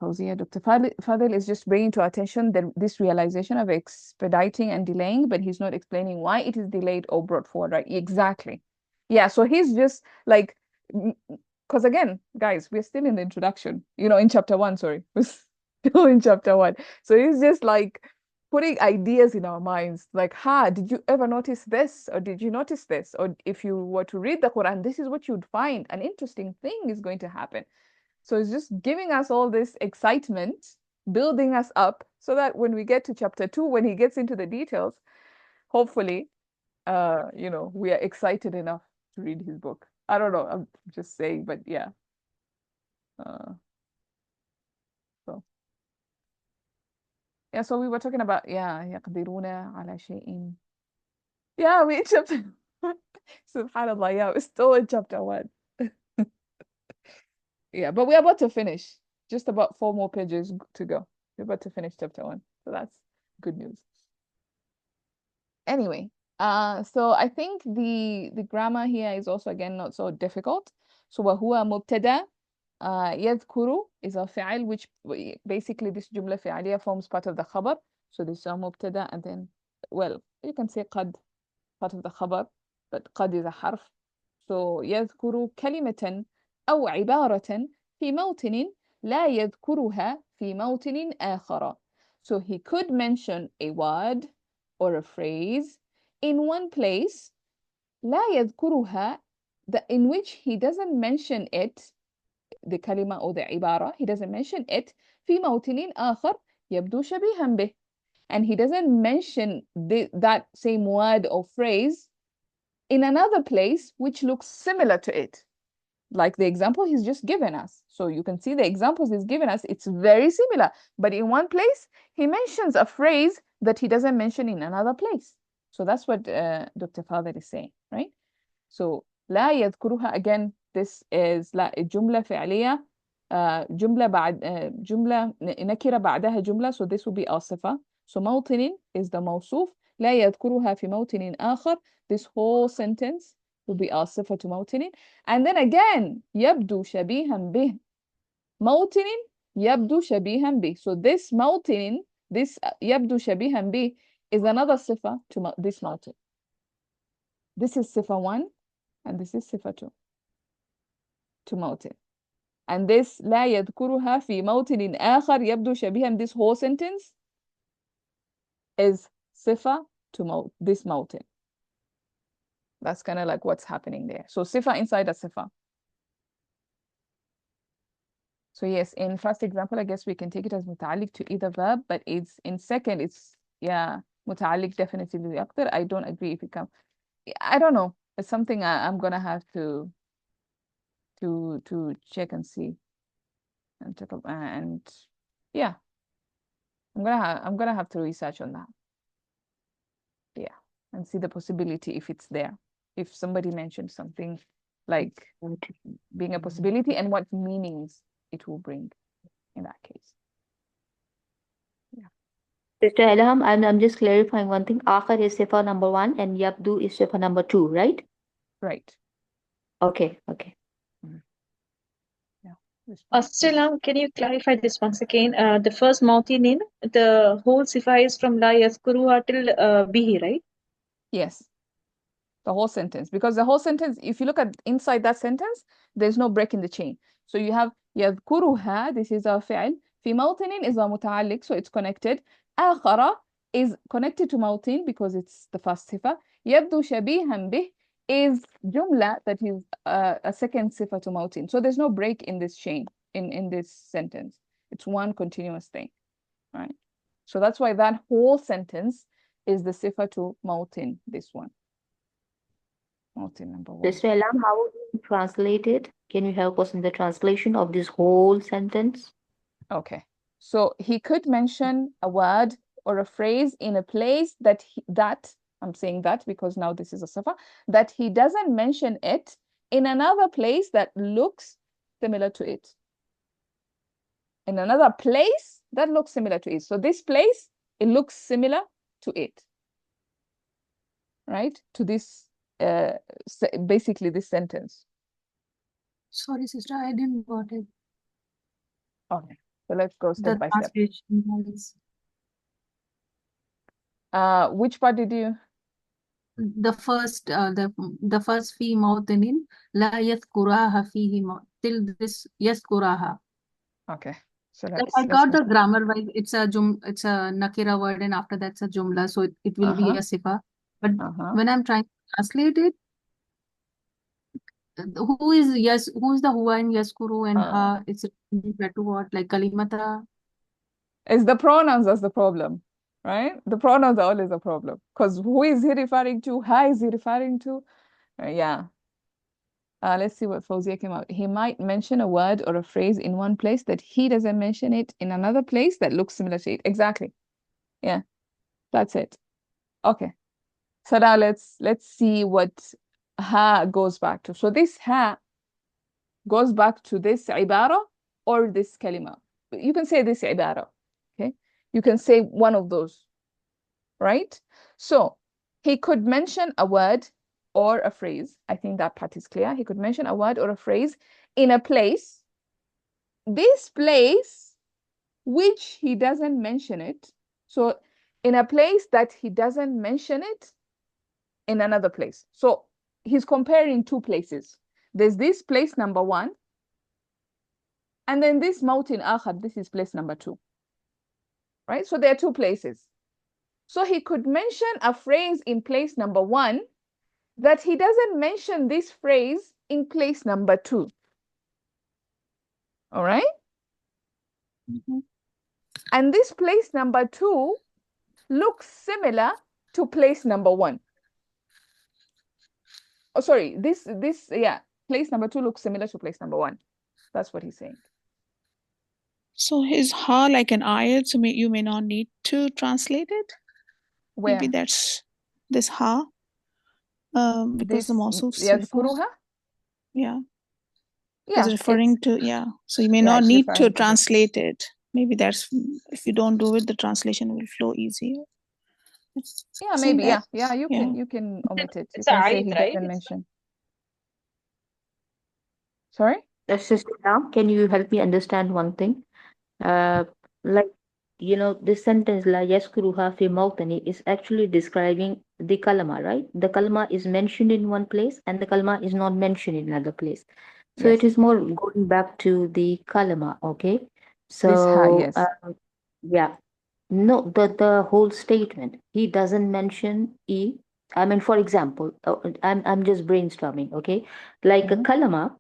Fauzia. Dr. Fadil is just bringing to our attention this realization of expediting and delaying, but he's not explaining why it is delayed or brought forward, right? Exactly. Yeah, so he's just like, because again, guys, we're still in the introduction, in chapter 1, sorry. We're still in chapter 1. So he's just like putting ideas in our minds, like, did you ever notice this? Or did you notice this? Or if you were to read the Quran, this is what you'd find. An interesting thing is going to happen. So it's just giving us all this excitement, building us up, so that when we get to chapter 2, when he gets into the details, hopefully, we are excited enough to read his book. I don't know, I'm just saying, but yeah. So yeah, so we were talking about, يقدرون على شيء. Yeah, we in chapter Subhanallah, yeah, we're still in chapter 1. Yeah, but we're about to finish. Just about 4 more pages to go. We're about to finish chapter 1. So that's good news. Anyway, so I think the grammar here is also again not so difficult. So وهو مبتدا يذكر is a فعل, which basically this جملة فعلية forms part of the خبر. So this is a مبتدا, and then, well, you can say قد part of the خبر, but قد is a حرف. So يذكر كلمة أو عبارة في موطن لا يذكرها في موطن آخر. So he could mention a word or a phrase in one place لا يذكرها, in which he doesn't mention it, the kalima or the ibara, he doesn't mention it في موطن آخر يبدو شبيها به, and he doesn't mention that same word or phrase in another place which looks similar to it, like the example he's just given us. So you can see the examples he's given us, it's very similar, but in one place he mentions a phrase that he doesn't mention in another place. So that's what Dr. Fadil is saying, right? So لا يذكرها, again, this is لا جملة فعلية, جملة بعد جملة نكرة بعدها جملة, so this will be الصفة. So موطن is the موصوف, لا يذكرها في موطن آخر, this whole sentence will be الصفة موطن. And then again يبدو شبيها به, موطن يبدو شبيها به. So this موطن, this يبدو شبيها به is another صفة to this موطن. This is صفة 1 and this is صفة 2 to موطن. And this لا يذكرها في موطن آخر يبدو شبيها, this whole sentence is صفة to this موطن. That's kind of like what's happening there. So صفة inside a صفة. So yes, in first example, I guess we can take it as متعلق to either verb, but it's in second, it's, yeah, متعلق definitely أكتر. I don't agree if it comes, I don't know. It's something I'm gonna have to check and see and check up, and yeah, I'm gonna have to research on that. Yeah, and see the possibility if it's there. If somebody mentioned something like being a possibility and what meanings it will bring in that case. Yeah. Sister Ilham, I'm just clarifying one thing. Akhar is sifa number 1 and yabdu is sifa number 2, right? Right. Okay, okay. Sister Ilham, can you clarify this once again? The first moutinin, the whole sifa is from la yazkuruha till bihi, right? Yes. The whole sentence, because the whole sentence, if you look at inside that sentence, there's no break in the chain. So you have يذكرها, this is a فعل, في موطن is a متعلق, so it's connected. آخر is connected to موطن because it's the first صفة. يبدو شبيها به is جملة that is a second صفة to موطن. So there's no break in this chain, in this sentence. It's one continuous thing, right? So that's why that whole sentence is the صفة to موطن, this one. Mountain number 1. Sister Ilham, how would you translate it? Can you help us in the translation of this whole sentence? Okay. So he could mention a word or a phrase in a place that I'm saying that because now this is a safa, that he doesn't mention it in another place that looks similar to it. In another place that looks similar to it. So this place, it looks similar to it. Right? To this basically this sentence. Sorry, sister, I didn't got it. Okay, so let's go step by step. Translation. Which part did you? The first fi mawtinin la yadhkuraha fihi till this yadhkuraha. Okay, so Like I got the grammar wise, it's a nakira word, and after that's a jumla, so it will be a sifa. But when I'm trying to translate it, who is the huwa and yaskuru and ha? It's referred to what, like kalimata? It's the pronouns that's the problem, right? The pronouns are always a problem because who is he referring to? Ha is he referring to? Yeah. Let's see what Fawzia came out. He might mention a word or a phrase in one place that he doesn't mention it in another place that looks similar to it. Exactly. Yeah, that's it. Okay. So now let's see what ha goes back to. So this ha goes back to this ibara or this kalima. You can say this ibara. Okay. You can say one of those. Right? So he could mention a word or a phrase. I think that part is clear. He could mention a word or a phrase in a place. This place, which he doesn't mention it. So in a place that he doesn't mention it in another place. So he's comparing two places. There's this place number 1. And then this mountain akhar, this is place number 2. Right? So there are two places. So he could mention a phrase in place number 1 that he doesn't mention this phrase in place number 2. All right? And this place number 2 looks similar to place number 1. Oh, sorry, this place number 2 looks similar to place number 1. That's what he's saying. So is ha like an ayat, so you may not need to translate it? Where? Maybe that's this ha. Because the This Mawsuf Sifa, يذكرها. yeah, Yeah, is referring to, so you may yeah, not it's need to referring to this. translate it. Maybe that's, if you don't do it, the translation will flow easier. Yeah, Saying maybe. Yeah, that, yeah. You can omit it. You It's can say Aid, he right? doesn't mention. Sorry? Sister Lam, can you help me understand one thing? Like, this sentence, La yaskuruha fi mawtani, is actually describing the kalama, right? The kalama is mentioned in one place and the kalama is not mentioned in another place. So Yes. it is more going back to the kalama, okay? This ha, So, yes. yeah. No, the whole statement. He doesn't mention e. I mean, for example, I'm just brainstorming, okay? Like a Mhm. kalama,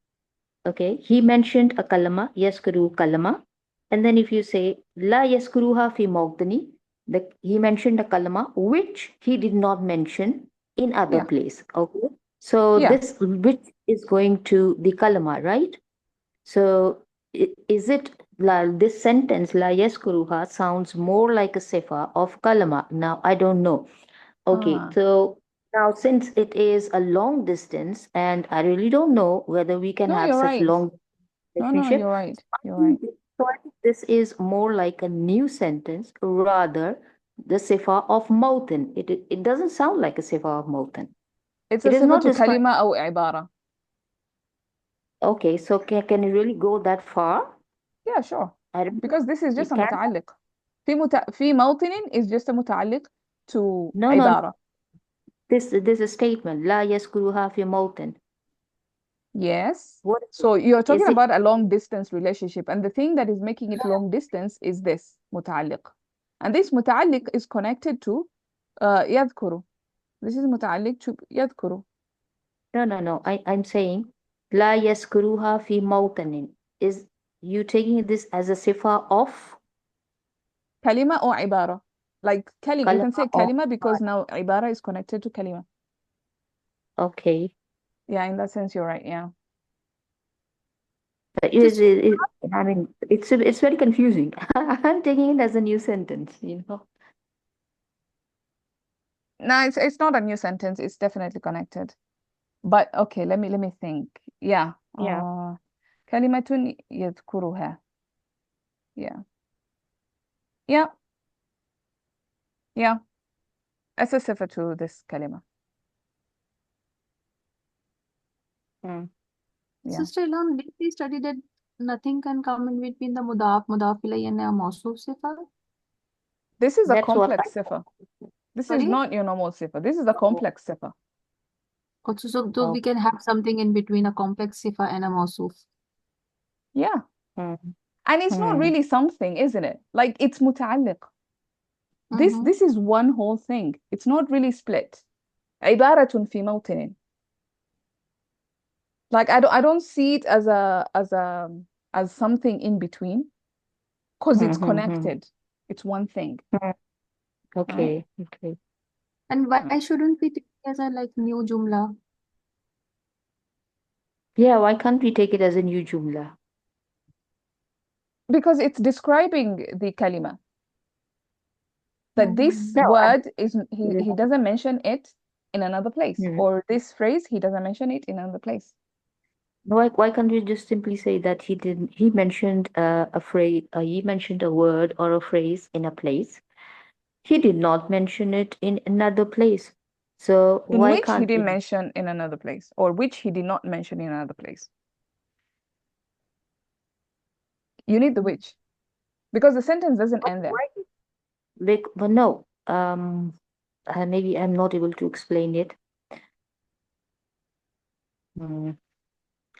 okay? He mentioned a kalama, yaskuru kalama. And then if you say la yaskuruha fi mawtani, he mentioned a kalama which he did not mention in other Yeah. place, okay? So Yeah. this which is going to the kalama, right? So is it this sentence la yaskuruha sounds more like a sifa of kalama? Now I don't know. Okay, Ah. so now since it is a long distance, and I really don't know whether we can No, have you're such right. long No, relationship. you're right. You're I right. think So I think this is more like a new sentence rather the sifa of mawtin. It doesn't sound like a sifa of mawtin. It's It a is not صفة described. كلمة أو عبارة. Okay, so can it really go that far? Yeah, sure. I don't know. Because this is just It a can. متعلق. في موطن is just a متعلق to No. عبارة. This is a statement. La yaskuruha fi mawtin. Yes. What So you're talking is it? about a long distance relationship, and the thing that is making it long distance is this متعلق. And this متعلق is connected to يذكر. This is متعلق to يذكر. No. I'm saying la yaskuruha fi mawtanin. Is you taking this as a sifa of كلمة أو عبارة. Like كلمة, you can say kalama or كلمة because now عبارة is connected to كلمة. okay. Yeah, in that sense, you're right. Yeah. But Just- I mean, it's very confusing. I'm taking it as a new sentence, No, it's not a new sentence. It's definitely connected. But okay, let me think. Yeah. Yeah. كلمة يذكرها. Yeah. Yeah. Yeah. It's a صفة to this كلمة. Mm. Yeah. Sister Ilham, did we study that nothing can come in between the mudaf, mudaf ilayhi and a mawsuf sifa? This is a That's what complex صفة. This is Sorry? not your normal صفة. This is a complex صفة. Also, so we can have something in between a complex sifa and a mawsuf. Yeah. Mm. And it's not Mm. really something, isn't it? Like it's متعلق. Mhm. This is one whole thing. It's not really split. عبارة في موطن. Like I don't see it as something in between, because it's Mhm, connected. It's one thing, mhm. Okay. And why shouldn't we take it as a like new jumla? Yeah, why can't we take it as a new jumla? because it's describing the kalima. That this No, word is he Yeah. doesn't mention it in another place, Mhm. or this phrase he doesn't mention it in another place. Why can't we just simply say that he mentioned a phrase, he mentioned a word or a phrase in a place. He did not mention it in another place. So In why which he can't didn't we? mention in another place, or which he did not mention in another place. You need the which, because the sentence doesn't end there. But no, maybe I'm not able to explain it.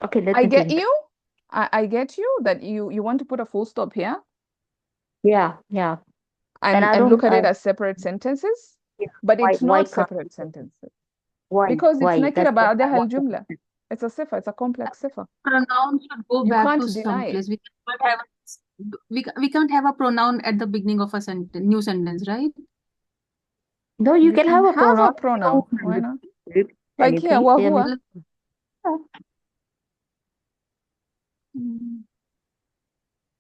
Okay, let I me get think. you. I get you that you want to put a full stop here Yeah. And I and look don't. at it as separate sentences, Yeah, but it's why not can't separate sentences why because it's why? nakira That's what I بعدها want to الجملة. It's a صفة. It's a complex صفة. Pronoun should go You back can't to deny some it. place. We can't have a pronoun at the beginning of a sentence, new sentence, right? No, you You can can have a have a pronoun. pronoun. Don't Why not? repeat Like here, anything. I mean, وهو. Mm.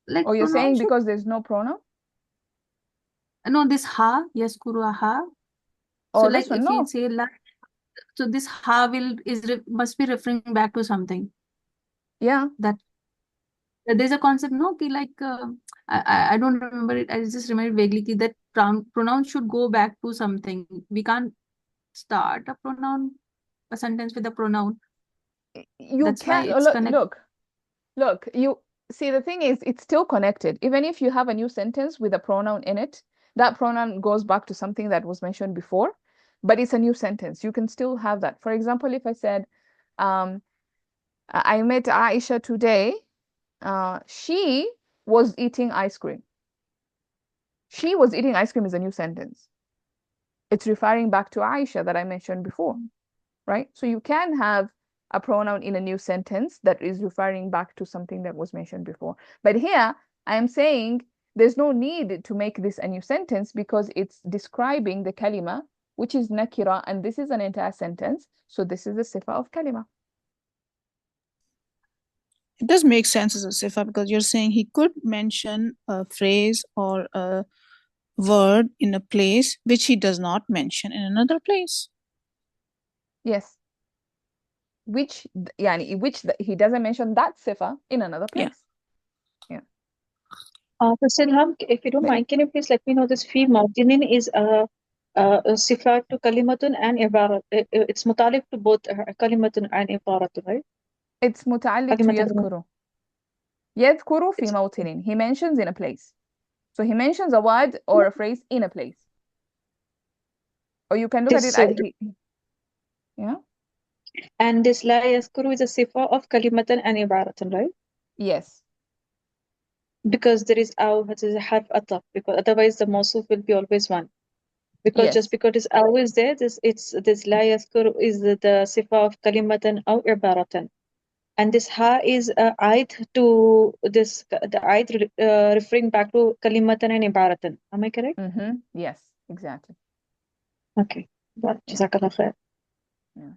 Like Or you're pronoun saying should because there's no pronoun? no this ha, yaskuru ha. Oh, So this like one, if we no. say la So this ha must be referring back to something. Yeah. That there's a concept, no, ki like I don't remember it. I just remember vaguely ki that pronoun should go back to something. We can't start a sentence with a pronoun. You That's why can't it's look, connected. look, you see, the thing is, it's still connected. Even if you have a new sentence with a pronoun in it, that pronoun goes back to something that was mentioned before, but it's a new sentence. You can still have that. For example, if I said, I met Aisha today, she was eating ice cream. She was eating ice cream is a new sentence. It's referring back to Aisha that I mentioned before, right? So you can have a pronoun in a new sentence that is referring back to something that was mentioned before. But here I am saying there's no need to make this a new sentence because it's describing the kalima, which is nakira, and this is an entire sentence. So this is the sifa of kalima. It does make sense as a sifa because you're saying he could mention a phrase or a word in a place which he does not mention in another place. Yes. Which he doesn't mention that sifa in another Yeah. place. Yeah. Mr. Ilham, if you don't But- mind, can you please let me know this fi mawdinin is a sifat to kalimatun and ibarat. It's mutalik to both kalimatun and ibaratun, right? It's muta'alliq to Kalimatun. yadhkuru. Yadhkuru fi It's- mawtinin. He mentions in a place. So he mentions a word or a phrase in a place. Or you can look at it This, as yeah. and this la yaskuru is a sifa of kalimatan and ibaratun, right? Yes. Because there is aw, which is a harf ataf, because otherwise the mawsuf will be always one. Because Yes. just because it's always there, this la yaskuru is the sifa of kalimatan aw ibaratan. And this ha is aid to this, the aid referring back to kalimatan and ibaratan. Am I correct? Yes, exactly. Okay. That, Yeah. Jazakallah khair. Yeah.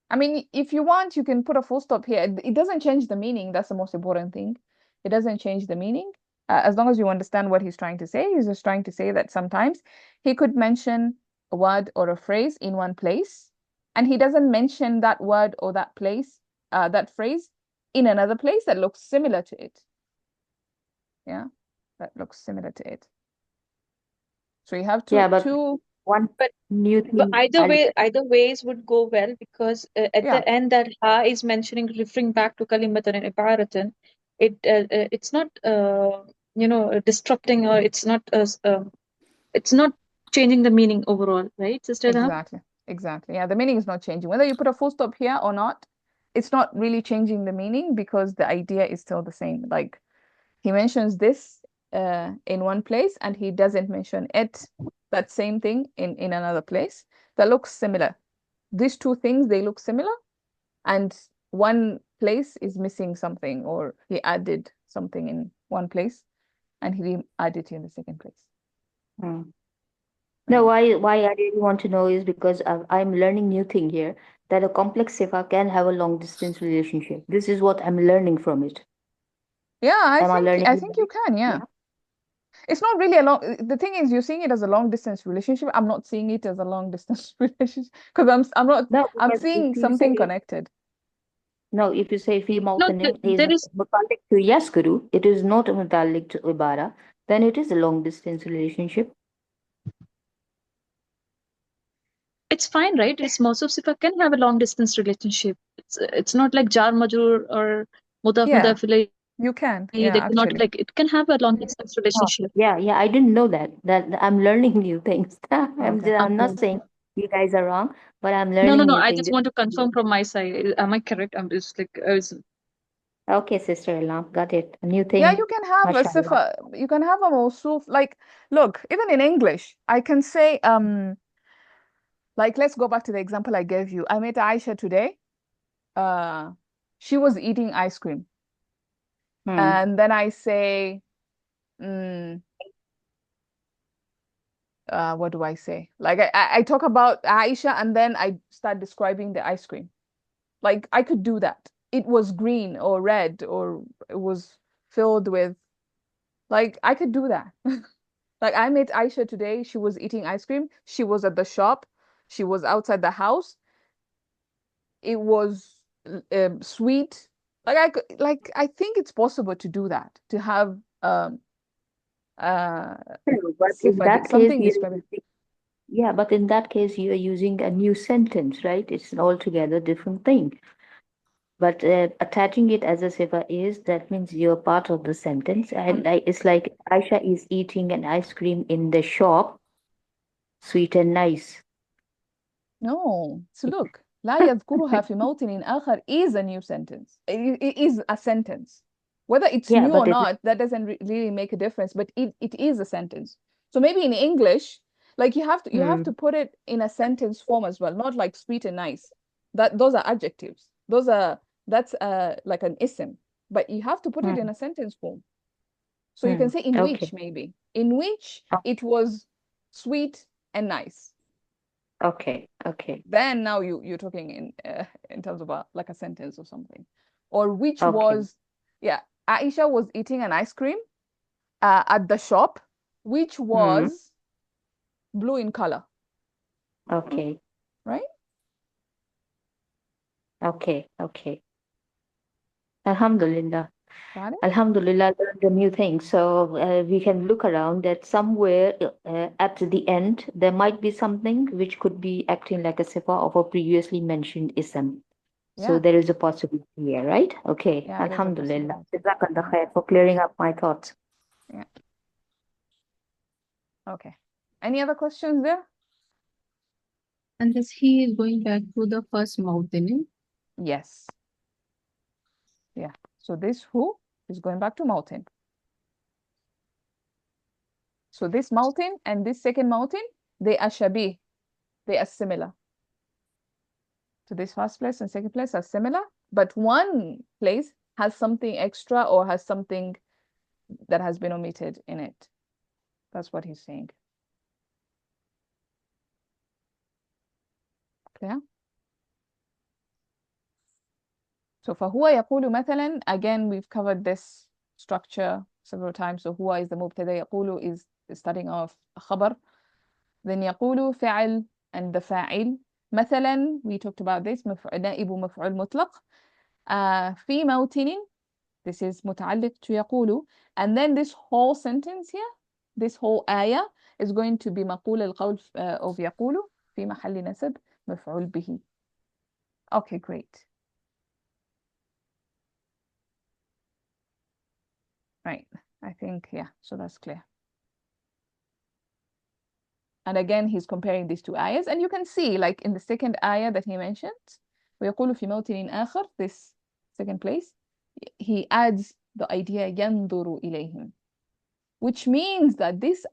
I mean, if you want, you can put a full stop here. It doesn't change the meaning. That's the most important thing. It doesn't change the meaning. As long as you understand what he's trying to say, he's just trying to say that sometimes he could mention a word or a phrase in one place, and he doesn't mention that word or that place, that phrase in another place that looks similar to it. Yeah, that looks similar to it. So you have Yeah, but two. one But- new But thing either ways would go well, because at Yeah. the end that ha is mentioning, referring back to kalimatan and ibaratan. It's not disrupting, or it's not changing the meaning overall, right, Sister Ilham? Exactly. Yeah, the meaning is not changing. Whether you put a full stop here or not, it's not really changing the meaning because the idea is still the same. Like he mentions this in one place and he doesn't mention it, that same thing in another place that looks similar. These two things, they look similar, and one place is missing something, or he added something in one place and he added it in the second place. No, why I really want to know is because I'm learning new thing here, that a complex sifa can have a long distance relationship. This is what I'm learning from it. Yeah, Am I learning I it think you can, yeah. Yeah. It's not really a long, the thing is, you're seeing it as a long distance relationship. I'm not seeing it as a long distance relationship because I'm not, No, I'm because seeing if you something say connected. no, if you say fi No, mawtanin is there is. mutalik to yaskuru, it is not mutalik to ibara, then it is a long distance relationship. It's fine, right? It's mawsuf sifa can have a long distance relationship. It's not like jar majrur or mudaf Yeah, mudaf ilayhi. you can. They Yeah, cannot, actually. like, it can have a long distance relationship. Yeah, I didn't know that. I'm learning new things. Okay. I'm not saying you guys are wrong, but I'm No, learning new I things. just want to confirm from my side. Am I correct? I'm just like, Okay, Sister Ilham, got it. A new thing. Yeah, you can have a mashallah. sifa, you can have a mawsuf. Like, look, even in English, I can say, like, let's go back to the example I gave you. I met Aisha today. She was eating ice cream. And then I say, what do I say? Like I talk about Aisha and then I start describing the ice cream. Like I could do that. It was green or red or it was filled with, like I could do that. Like I met Aisha today. She was eating ice cream. She was at the shop. She was outside the house. It was sweet. I think it's possible to do that, to have True, but in that case, something describing. yeah, but in that case, you're using a new sentence, right? It's an altogether different thing. But attaching it as a sifa is, that means you're part of the sentence. And it's like Aisha is eating an ice cream in the shop, sweet and nice. No, so look, لا يذكرها في موطن آخر is a new sentence. It is a sentence. Whether it's Yeah, new but or not, that doesn't really make a difference, but it is a sentence. So maybe in English, like you have to put it in a sentence form as well, not like sweet and nice. Those are adjectives. That's like an ism, but you have to put it in a sentence form. So you can say in Okay. which, maybe in which it was sweet and nice. Okay. Then now you're talking in terms of like a sentence or something. Or which Okay. was, yeah, Aisha was eating an ice cream at the shop, which was blue in color, Okay. right? Okay. Alhamdulillah. Got it? Alhamdulillah, learned a new thing. So we can look around that somewhere at the end, there might be something which could be acting like a sifa of a previously mentioned ism. So Yeah. there is a possibility here, right? Okay. Yeah, it is a Alhamdulillah. possibility. Jazakallah khair for clearing up my thoughts. Yeah. Okay. Any other questions there? And this he is going back to the first mountain. Yes. Yeah. So this who is going back to mountain. So this mountain and this second mountain, they are shabih. They are similar. So this first place and second place are similar, but one place has something extra or has something that has been omitted in it. That's what he's saying. Clear? So فهو يقول مثلا, again we've covered this structure several times. So هو is the مبتدا, يقول is starting off خبر, then يقول فعل and the فاعل. مثلا, we talked about this, نائب مفعول مطلق. في موطن, this is متعلق to يقول, and then this whole sentence here, this whole آية is going to be مقول القول of يقول في محل نسب مفعول به. Okay, great. Right, I think, yeah, so that's clear. And again, he's comparing these two ayahs, and you can see, like in the second ayah that he mentioned, ويقول في موطن آخر, this second place, he adds the idea ينظر إليهم, which means that this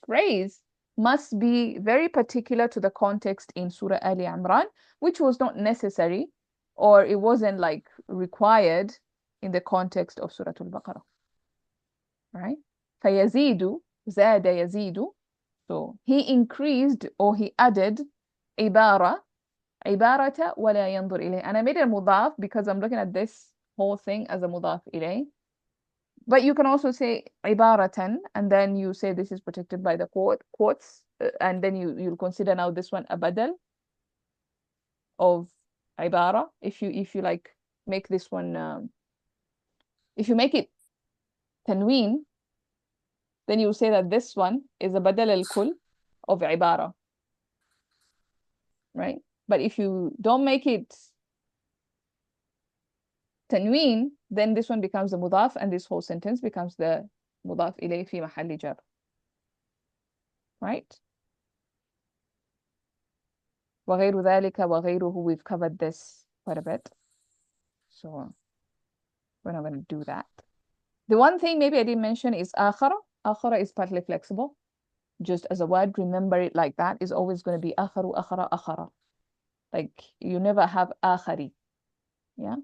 phrase must be very particular to the context in Surah Ali Imran, which was not necessary, or it wasn't like required in the context of Surah Al-Baqarah. Right? فيزيد, زاد يزيد, so he increased or he added عبارة ولا ينظر إليه. And I made it a mudaf because I'm looking at this whole thing as a mudaf إليه. But you can also say عبارة, and then you say this is protected by the quotes, and then you'll consider now this one a badal of عبارة. If you like make this one, if you make it tanween, then you say that this one is a badal al-kull of عبارة, right? But if you don't make it tanween, then this one becomes the mudaf, and this whole sentence becomes the mudaf ilayh fi mahalli jar. Right? وغير ذلك وغيره, we've covered this quite a bit. So we're not going to do that. The one thing maybe I didn't mention is akhara. Akhara is partly flexible. Just as a word, remember it like that. Is always going to be akharu, akhara, akhara. Like you never have akhari. Yeah?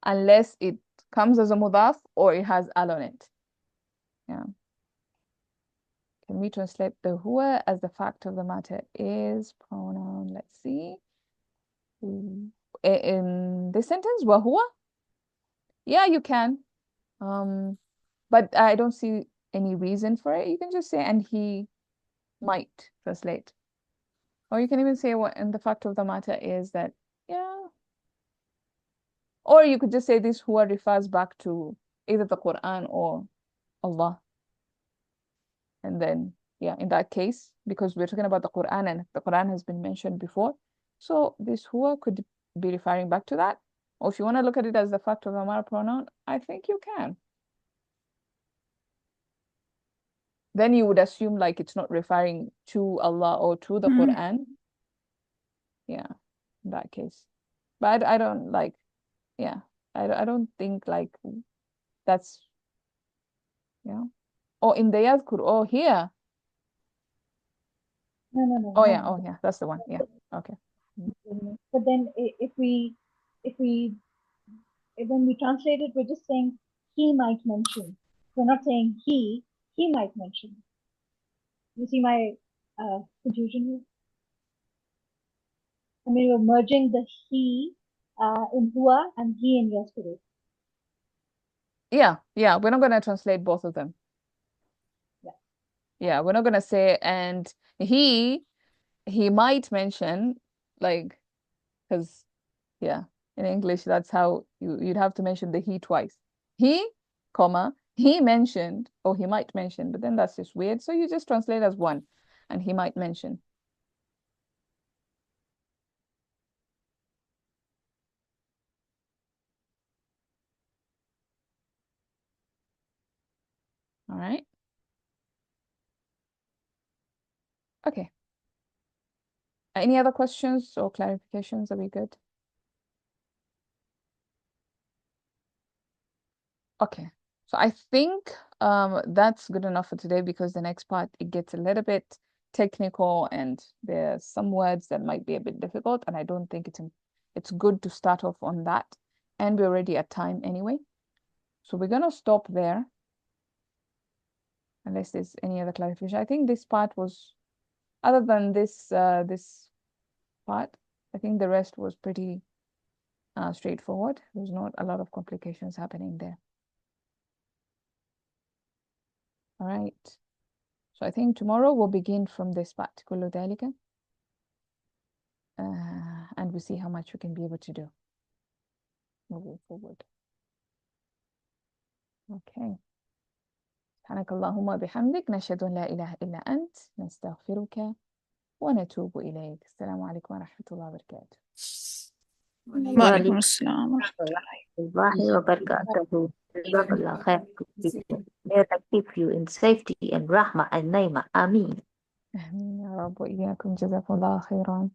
Unless it comes as a mudaf or it has al on it. Yeah. Can we translate the huwa as the fact of the matter is pronoun? Let's see. In this sentence, wa huwa? Yeah, you can. But I don't see any reason for it, you can just say, and he might translate. Or you can even say what, and the fact of the matter is that, yeah. Or you could just say this huwa refers back to either the Quran or Allah. And then, yeah, in that case, because we're talking about the Quran and the Quran has been mentioned before, so this huwa could be referring back to that. Or if you want to look at it as the fact of the matter pronoun, I think you can. Then you would assume like it's not referring to Allah or to the Quran. Yeah, in that case. But I don't like, yeah, I don't think like that's, yeah. Or in the yadhkur, or here. No. Oh yeah, oh yeah, that's the one. Yeah, okay. But then when we translate it, we're just saying he might mention. We're not saying he might mention. You see my confusion here? I mean, we're merging the he in huwa and he in yesterday. Yeah, we're not going to translate both of them. Yeah, we're not going to say, and he might mention, like, because, yeah, in English, that's how you'd have to mention the he twice. He, comma, he mentioned, or he might mention, but then that's just weird. So you just translate as one, and he might mention. All right. Okay. Any other questions or clarifications? Are we good? Okay. So I think that's good enough for today, because the next part, it gets a little bit technical and there's some words that might be a bit difficult, and I don't think it's good to start off on that. And we're already at time anyway. So we're going to stop there. Unless there's any other clarification. I think this part was, other than this this part, I think the rest was pretty straightforward. There's not a lot of complications happening there. All right. So I think tomorrow we'll begin from this part, كل ذلك, and we see how much we can be able to do moving forward. Okay. سبحانك اللهم وبحمدك نشهد أن لا إله إلا أنت نستغفرك ونتوب إليك. السلام عليكم ورحمة الله وبركاته. وعليكم السلام ورحمة الله وبركاته. جزاkallah khair. May Allah keep you in safety and rahmah and naima. Ameen. آمين يا رب وإياكم. جزاكم الله خيرا.